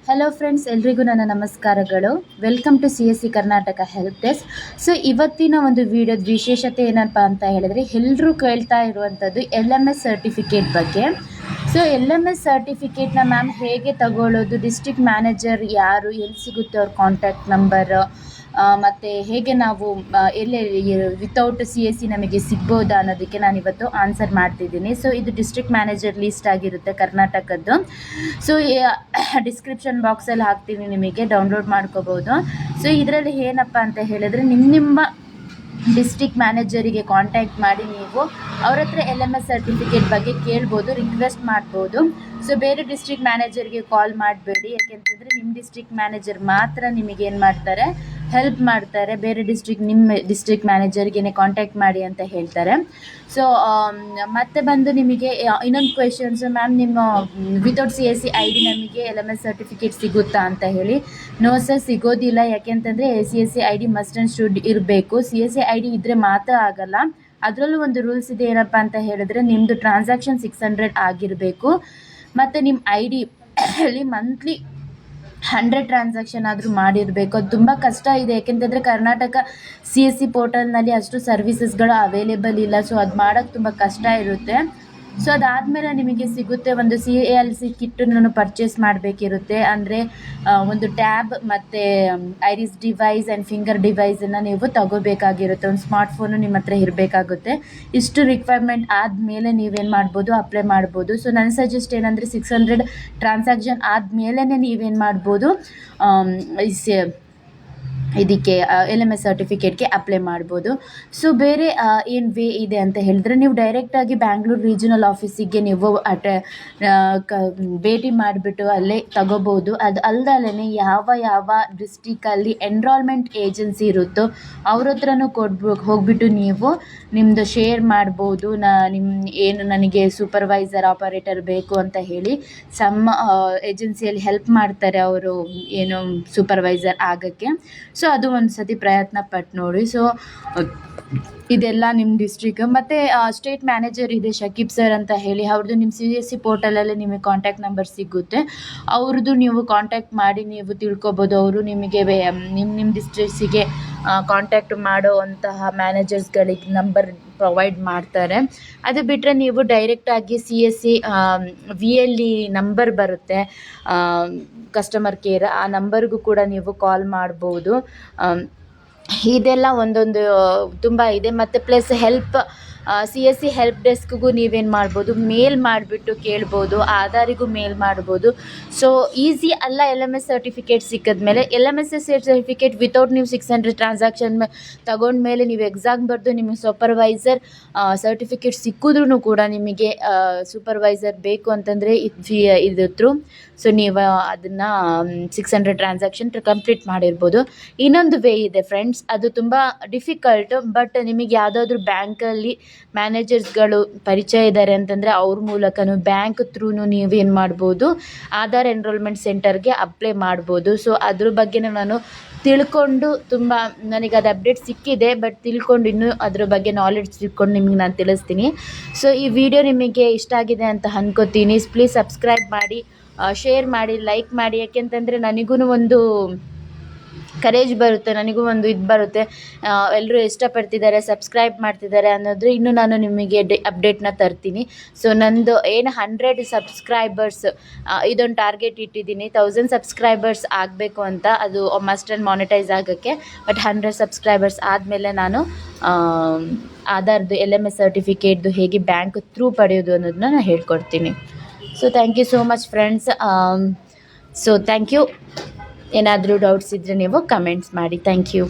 Hello friends, ಎಲ್ರಿಗೂ ನನ್ನ ನಮಸ್ಕಾರಗಳು. Welcome to CSC Karnataka help desk. So ಇವತ್ತಿನ ಒಂದು ವಿಡಿಯೋದ ವಿಶೇಷತೆ ಏನಪ್ಪ ಅಂತ ಹೇಳಿದ್ರೆ, ಎಲ್ಲರೂ ಕೇಳ್ತಾ ಇರುವಂಥದ್ದು LMS ಸರ್ಟಿಫಿಕೇಟ್ ಬಗ್ಗೆ. ಸೊ LMS ಸರ್ಟಿಫಿಕೇಟ್ನ ಮ್ಯಾಮ್ ಹೇಗೆ ತಗೊಳ್ಳೋದು, ಡಿಸ್ಟ್ರಿಕ್ಟ್ ಮ್ಯಾನೇಜರ್ ಯಾರು, ಎಲ್ಲಿ ಸಿಗುತ್ತೆ ಅವ್ರ ಕಾಂಟ್ಯಾಕ್ಟ್ ನಂಬರ್, ಮತ್ತು ಹೇಗೆ ನಾವು ಎಲ್ಲೆಲ್ಲಿ ವಿತೌಟ್ CSC ನಮಗೆ ಸಿಗ್ಬೋದಾ ಅನ್ನೋದಕ್ಕೆ ನಾನು ಇವತ್ತು ಆನ್ಸರ್ ಮಾಡ್ತಿದ್ದೀನಿ. ಸೊ ಇದು ಡಿಸ್ಟ್ರಿಕ್ಟ್ ಮ್ಯಾನೇಜರ್ ಲೀಸ್ಟ್ ಆಗಿರುತ್ತೆ ಕರ್ನಾಟಕದ್ದು. ಸೊ ಡಿಸ್ಕ್ರಿಪ್ಷನ್ ಬಾಕ್ಸಲ್ಲಿ ಹಾಕ್ತೀನಿ, ನಿಮಗೆ ಡೌನ್ಲೋಡ್ ಮಾಡ್ಕೋಬೋದು. ಸೊ ಇದರಲ್ಲಿ ಏನಪ್ಪ ಅಂತ ಹೇಳಿದ್ರೆ, ನಿಮ್ಮ ಡಿಸ್ಟ್ರಿಕ್ಟ್ ಮ್ಯಾನೇಜರಿಗೆ ಕಾಂಟ್ಯಾಕ್ಟ್ ಮಾಡಿ ನೀವು ಅವ್ರ ಹತ್ರ LMS ಸರ್ಟಿಫಿಕೇಟ್ ಬಗ್ಗೆ ಕೇಳ್ಬೋದು, ರಿಕ್ವೆಸ್ಟ್ ಮಾಡ್ಬೋದು. ಸೊ ಬೇರೆ ಡಿಸ್ಟ್ರಿಕ್ಟ್ ಮ್ಯಾನೇಜರ್ಗೆ ಕಾಲ್ ಮಾಡಬೇಡಿ, ಯಾಕೆಂತಂದರೆ ನಿಮ್ಮ ಡಿಸ್ಟ್ರಿಕ್ಟ್ ಮ್ಯಾನೇಜರ್ ಮಾತ್ರ ನಿಮಗೆ ಏನು ಮಾಡ್ತಾರೆ, ಹೆಲ್ಪ್ ಮಾಡ್ತಾರೆ. ಬೇರೆ ನಿಮ್ಮ ಡಿಸ್ಟ್ರಿಕ್ಟ್ ಮ್ಯಾನೇಜರ್ಗೆ ಕಾಂಟ್ಯಾಕ್ಟ್ ಮಾಡಿ ಅಂತ ಹೇಳ್ತಾರೆ. ಸೊ ಮತ್ತೆ ಬಂದು ನಿಮಗೆ ಇನ್ನೊಂದು ಕ್ವೆಶನ್ಸು, ಮ್ಯಾಮ್ ನಿಮ್ಮ ವಿತೌಟ್ CSC ID ನಮಗೆ LMS ಸರ್ಟಿಫಿಕೇಟ್ ಸಿಗುತ್ತಾ ಅಂತ ಹೇಳಿ. ನೋ ಸರ್, ಸಿಗೋದಿಲ್ಲ. ಯಾಕೆಂತಂದರೆ CSC ID must and should ಇರಬೇಕು. CSC ID ಇದ್ದರೆ ಮಾತ್ರ ಆಗಲ್ಲ. ಅದರಲ್ಲೂ ಒಂದು ರೂಲ್ಸ್ ಇದೆ, ಏನಪ್ಪ ಅಂತ ಹೇಳಿದ್ರೆ ನಿಮ್ಮದು ಟ್ರಾನ್ಸಾಕ್ಷನ್ 600 ಆಗಿರಬೇಕು. ಮತ್ತು ನಿಮ್ಮ ID ಅಲ್ಲಿ ಮಂತ್ಲಿ 100 ಟ್ರಾನ್ಸಾಕ್ಷನ್ ಆದರೂ ಮಾಡಿರಬೇಕು. ಅದು ತುಂಬ ಕಷ್ಟ ಇದೆ, ಯಾಕೆಂತಂದರೆ ಕರ್ನಾಟಕ CSC ಪೋರ್ಟಲ್ನಲ್ಲಿ ಅಷ್ಟು ಸರ್ವಿಸಸ್ಗಳು ಅವೈಲೇಬಲ್ ಇಲ್ಲ. ಸೊ ಅದು ಮಾಡೋಕ್ಕೆ ತುಂಬ ಕಷ್ಟ ಇರುತ್ತೆ. ಸೊ ಅದಾದಮೇಲೆ ನಿಮಗೆ ಸಿಗುತ್ತೆ ಒಂದು CALC ಕಿಟ್ಟನ್ನು ಪರ್ಚೇಸ್ ಮಾಡಬೇಕಿರುತ್ತೆ. ಅಂದರೆ ಒಂದು ಟ್ಯಾಬ್ ಮತ್ತು ಐರಿಸ್ ಡಿವೈಸ್ ಆ್ಯಂಡ್ ಫಿಂಗರ್ ಡಿವೈಸನ್ನು ನೀವು ತಗೋಬೇಕಾಗಿರುತ್ತೆ. ಒಂದು ಸ್ಮಾರ್ಟ್ಫೋನು ನಿಮ್ಮ ಹತ್ರ ಇರಬೇಕಾಗುತ್ತೆ. ಇಷ್ಟು ರಿಕ್ವೈರ್ಮೆಂಟ್ ಆದಮೇಲೆ ನೀವೇನು ಮಾಡ್ಬೋದು, ಅಪ್ಲೈ ಮಾಡ್ಬೋದು. ಸೊ ನನ್ನ ಸಜೆಸ್ಟ್ ಏನಂದರೆ 600 ಟ್ರಾನ್ಸಾಕ್ಷನ್ ಆದಮೇಲೆ ನೀವೇನು ಮಾಡ್ಬೋದು, ಇದಕ್ಕೆ LMS ಸರ್ಟಿಫಿಕೇಟ್ಗೆ ಅಪ್ಲೈ ಮಾಡ್ಬೋದು. ಸೊ ಬೇರೆ ಏನು ವೇ ಇದೆ ಅಂತ ಹೇಳಿದ್ರೆ, ನೀವು ಡೈರೆಕ್ಟಾಗಿ ಬ್ಯಾಂಗ್ಳೂರು ರೀಜನಲ್ ಆಫೀಸಿಗೆ ನೀವು ಭೇಟಿ ಮಾಡಿಬಿಟ್ಟು ಅಲ್ಲೇ ತಗೋಬೋದು. ಅದು ಅಲ್ಲದಲ್ಲೇ ಯಾವ ಡಿಸ್ಟಿಕಲ್ಲಿ ಎನ್ರೋಲ್ಮೆಂಟ್ ಏಜೆನ್ಸಿ ಇರುತ್ತೋ ಅವ್ರ ಹತ್ರನೂ ಹೋಗ್ಬಿಟ್ಟು ನೀವು ನಿಮ್ಮದು ಶೇರ್ ಮಾಡ್ಬೋದು. ಏನು ನನಗೆ ಸೂಪರ್ವೈಸರ್ ಆಪರೇಟರ್ ಬೇಕು ಅಂತ ಹೇಳಿ ಏಜೆನ್ಸಿಯಲ್ಲಿ ಹೆಲ್ಪ್ ಮಾಡ್ತಾರೆ ಅವರು, ಏನು ಸೂಪರ್ವೈಸರ್ ಆಗೋಕ್ಕೆ. ಸೊ ಅದು ಒಂದು ಸತಿ ಪ್ರಯತ್ನ ಪಟ್ಟು ನೋಡಿ. ಸೊ ಇದೆಲ್ಲ ನಿಮ್ಮ ಡಿಸ್ಟ್ರಿಕ್. ಮತ್ತು ಸ್ಟೇಟ್ ಮ್ಯಾನೇಜರ್ ಇದೆ ಶಕೀಬ್ ಸರ್ ಅಂತ ಹೇಳಿ, ಅವ್ರದ್ದು ನಿಮ್ಮ CSC ಪೋರ್ಟಲಲ್ಲಿ ನಿಮಗೆ ಕಾಂಟ್ಯಾಕ್ಟ್ ನಂಬರ್ ಸಿಗುತ್ತೆ. ಅವ್ರದ್ದು ನೀವು ಕಾಂಟ್ಯಾಕ್ಟ್ ಮಾಡಿ ನೀವು ತಿಳ್ಕೊಬೋದು. ಅವರು ನಿಮಗೆ ನಿಮ್ಮ ಡಿಸ್ಟ್ರಿಕ್ಸಿಗೆ ಕಾಂಟ್ಯಾಕ್ಟ್ ಮಾಡುವಂತಹ ಮ್ಯಾನೇಜರ್ಸ್ಗಳಿಗೆ ನಂಬರ್ ಪ್ರೊವೈಡ್ ಮಾಡ್ತಾರೆ. ಅದು ಬಿಟ್ಟರೆ ನೀವು ಡೈರೆಕ್ಟಾಗಿ CSC VLE ನಂಬರ್ ಬರುತ್ತೆ, ಕಸ್ಟಮರ್ ಕೇರ್, ಆ ನಂಬರ್ಗೂ ಕೂಡ ನೀವು ಕಾಲ್ ಮಾಡ್ಬೋದು. ಇದೆಲ್ಲ ಒಂದೊಂದು ತುಂಬ ಇದೆ. ಮತ್ತು ಪ್ಲಸ್ CSC ಹೆಲ್ಪ್ ಡೆಸ್ಕ್ಗೂ ನೀವೇನು ಮಾಡ್ಬೋದು, ಮೇಲ್ ಮಾಡಿಬಿಟ್ಟು ಕೇಳ್ಬೋದು, ಆಧಾರಿಗೂ ಮೇಲ್ ಮಾಡ್ಬೋದು. ಸೊ ಈಸಿ ಅಲ್ಲ. LMS ಸರ್ಟಿಫಿಕೇಟ್ ಸಿಕ್ಕಿದ್ಮೇಲೆ LMS ಸರ್ಟಿಫಿಕೇಟ್ ವಿತೌಟ್ ನೀವು 600 ಟ್ರಾನ್ಸಾಕ್ಷನ್ ತಗೊಂಡ್ಮೇಲೆ ನೀವು ಎಕ್ಸಾಮ್ ಬರೆದು ನಿಮಗೆ ಸೂಪರ್ವೈಸರ್ ಸರ್ಟಿಫಿಕೇಟ್ ಸಿಕ್ಕಿದ್ರೂ ಕೂಡ ನಿಮಗೆ ಸೂಪರ್ವೈಸರ್ ಬೇಕು ಅಂತಂದರೆ ಇದ್ರ ಥ್ರೂ ಸೊ ನೀವು ಅದನ್ನು 600 ಟ್ರಾನ್ಸಾಕ್ಷನ್ ಕಂಪ್ಲೀಟ್ ಮಾಡಿರ್ಬೋದು. ಇನ್ನೊಂದು ವೇ ಇದೆ ಫ್ರೆಂಡ್ಸ್, ಅದು ತುಂಬ ಡಿಫಿಕಲ್ಟು. ಬಟ್ ನಿಮಗೆ ಯಾವುದಾದ್ರೂ ಬ್ಯಾಂಕಲ್ಲಿ ಮ್ಯಾನೇಜರ್ಸ್ಗಳು ಪರಿಚಯ ಇದ್ದಾರೆ ಅಂತಂದರೆ ಅವ್ರ ಮೂಲಕನೂ ಬ್ಯಾಂಕ್ ಥ್ರೂನು ನೀವೇನು ಮಾಡ್ಬೋದು, ಆಧಾರ್ ಎನ್ರೋಲ್ಮೆಂಟ್ ಸೆಂಟರ್ಗೆ ಅಪ್ಲೈ ಮಾಡ್ಬೋದು. ಸೊ ಅದ್ರ ಬಗ್ಗೆ ನಾನು ತಿಳ್ಕೊಂಡು ನನಗೆ ಅದು ಅಪ್ಡೇಟ್ ಸಿಕ್ಕಿದೆ, ಬಟ್ ತಿಳ್ಕೊಂಡು ಇನ್ನೂ ಅದ್ರ ಬಗ್ಗೆ ನಾಲೆಡ್ಜ್ ತಿಳ್ಕೊಂಡು ನಿಮಗೆ ನಾನು ತಿಳಿಸ್ತೀನಿ. ಸೊ ಈ ವಿಡಿಯೋ ನಿಮಗೆ ಇಷ್ಟ ಆಗಿದೆ ಅಂತ ಅಂದ್ಕೋತೀನಿ. ಪ್ಲೀಸ್ ಸಬ್ಸ್ಕ್ರೈಬ್ ಮಾಡಿ, ಶೇರ್ ಮಾಡಿ, ಲೈಕ್ ಮಾಡಿ. ಯಾಕೆಂತಂದರೆ ನನಗೂ ಒಂದು ಕರೇಜ್ ಬರುತ್ತೆ, ನನಗೂ ಒಂದು ಇದು ಬರುತ್ತೆ, ಎಲ್ಲರೂ ಇಷ್ಟಪಡ್ತಿದ್ದಾರೆ, ಸಬ್ಸ್ಕ್ರೈಬ್ ಮಾಡ್ತಿದ್ದಾರೆ ಅನ್ನೋದು. ಇನ್ನೂ ನಾನು ನಿಮಗೆ ಅಪ್ಡೇಟ್ನ ತರ್ತೀನಿ. ಸೊ ನಂದು ಏನು 100 ಸಬ್ಸ್ಕ್ರೈಬರ್ಸ್ ಇದೊಂದು ಟಾರ್ಗೆಟ್ ಇಟ್ಟಿದ್ದೀನಿ. 1000 ಸಬ್ಸ್ಕ್ರೈಬರ್ಸ್ ಆಗಬೇಕು ಅಂತ, ಅದು ಮಸ್ಟ್ ಆ್ಯಂಡ್ ಮಾನಿಟೈಸ್ ಆಗೋಕ್ಕೆ. ಬಟ್ 100 ಸಬ್ಸ್ಕ್ರೈಬರ್ಸ್ ಆದಮೇಲೆ ನಾನು ಆಧಾರ್ದು LMS ಸರ್ಟಿಫಿಕೇಟ್ದು ಹೇಗೆ ಬ್ಯಾಂಕ್ ಥ್ರೂ ಪಡೆಯೋದು ಅನ್ನೋದನ್ನ ನಾನು ಹೇಳ್ಕೊಡ್ತೀನಿ. So thank you so much friends. So thank you. ಏನಾದರೂ ಡೌಟ್ಸ್ ಇದ್ದರೆ ನೀವು ಕಮೆಂಟ್ಸ್ ಮಾಡಿ. Thank you.